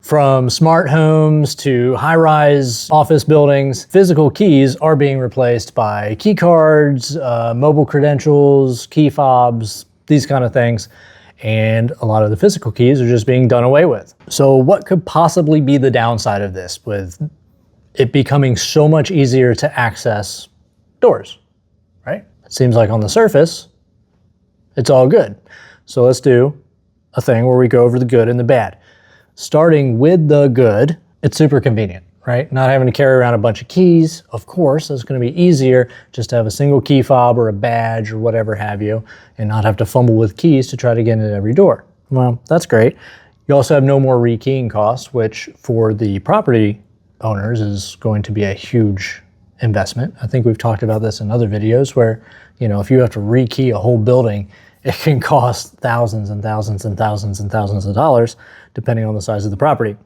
From smart homes to high-rise office buildings, physical keys are being replaced by key cards, mobile credentials, key fobs, these kind of things. And a lot of the physical keys are just being done away with. So what could possibly be the downside of this with it becoming so much easier to access doors, right? It seems like on the surface, it's all good. So let's do a thing where we go over the good and the bad. Starting with the good, it's super convenient, right? Not having to carry around a bunch of keys. Of course, it's going to be easier just to have a single key fob or a badge or whatever have you, and not have to fumble with keys to try to get into every door. Well, that's great. You also have no more rekeying costs, which for the property owners is going to be a huge investment. I think we've talked about this in other videos where, you know, if you have to rekey a whole building, it can cost thousands and thousands and thousands and thousands of dollars, depending on the size of the property.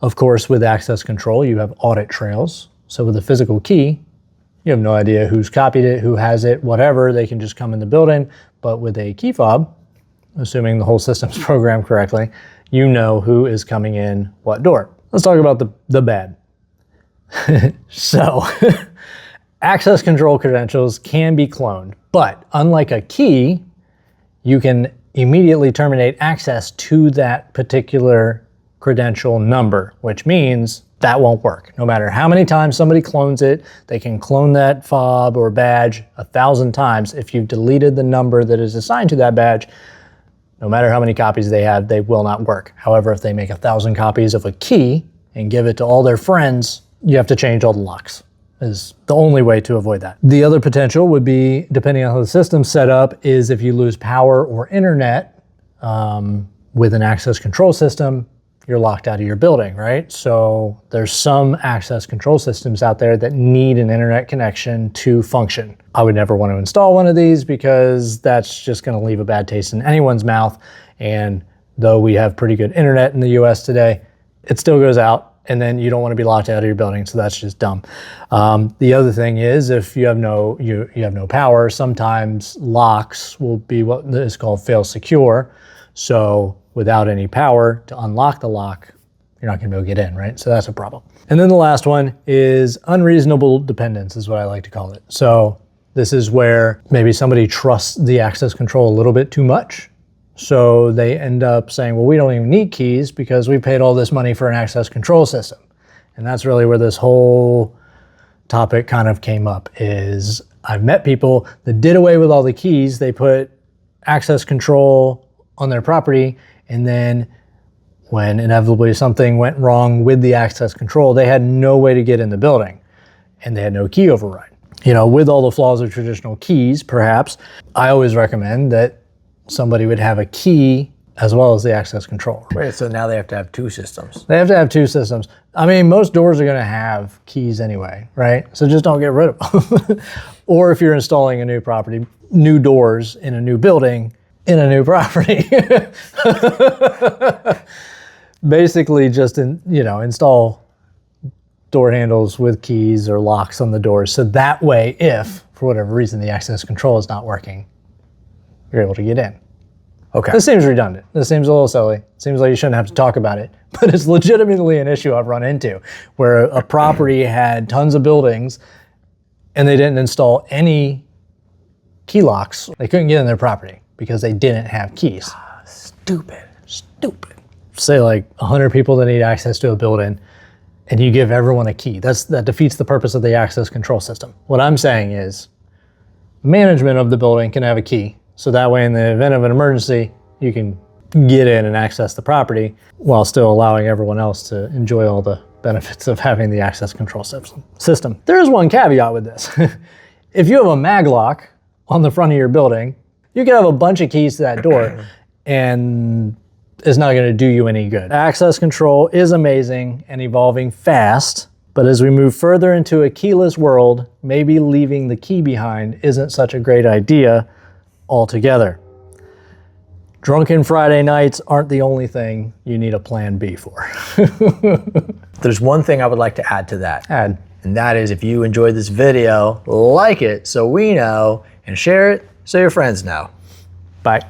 Of course, with access control, you have audit trails. So with a physical key, you have no idea who's copied it, who has it, whatever. They can just come in the building. But with a key fob, assuming the whole system's programmed correctly, you know who is coming in what door. Let's talk about the bad. So, access control credentials can be cloned, but unlike a key, you can immediately terminate access to that particular credential number, which means that won't work. No matter how many times somebody clones it, they can clone that fob or badge 1,000 times. If you've deleted the number that is assigned to that badge, no matter how many copies they have, they will not work. However, if they make 1,000 copies of a key and give it to all their friends, you have to change all the locks. Is the only way to avoid that. The other potential would be, depending on how the system's set up, is if you lose power or internet with an access control system, you're locked out of your building, right? So there's some access control systems out there that need an internet connection to function. I would never want to install one of these because that's just going to leave a bad taste in anyone's mouth. And though we have pretty good internet in the US today, it still goes out. And then you don't want to be locked out of your building, so that's just dumb. The other thing is, if you have no power, sometimes locks will be what is called fail secure. So without any power to unlock the lock, you're not going to be able to get in, right? So that's a problem. And then the last one is unreasonable dependence, is what I like to call it. So this is where maybe somebody trusts the access control a little bit too much. So they end up saying, well, we don't even need keys because we paid all this money for an access control system. And that's really where this whole topic kind of came up. Is I've met people that did away with all the keys. They put access control on their property, and then when inevitably something went wrong with the access control, they had no way to get in the building and they had no key override. You know, with all the flaws of traditional keys, perhaps, I always recommend that somebody would have a key as well as the access control. Wait, so now they have to have two systems? They have to have two systems. I mean, most doors are going to have keys anyway, right? So just don't get rid of them. Or if you're installing a new property, new doors in a new building, in a new property. Basically just install door handles with keys or locks on the doors. So that way, if for whatever reason the access control is not working, you're able to get in. Okay. This seems redundant. This seems a little silly. It seems like you shouldn't have to talk about it, but it's legitimately an issue I've run into where a property had tons of buildings and they didn't install any key locks. They couldn't get in their property because they didn't have keys. Stupid. Say like 100 people that need access to a building and you give everyone a key. That defeats the purpose of the access control system. What I'm saying is management of the building can have a key. So that way in the event of an emergency, you can get in and access the property while still allowing everyone else to enjoy all the benefits of having the access control system. There is one caveat with this. If you have a maglock on the front of your building, you can have a bunch of keys to that door and it's not going to do you any good. Access control is amazing and evolving fast, but as we move further into a keyless world, maybe leaving the key behind isn't such a great idea altogether. Drunken Friday nights aren't the only thing you need a plan B for. There's one thing I would like to add to that. And that is, if you enjoyed this video, like it so we know, and share it so your friends know. bye.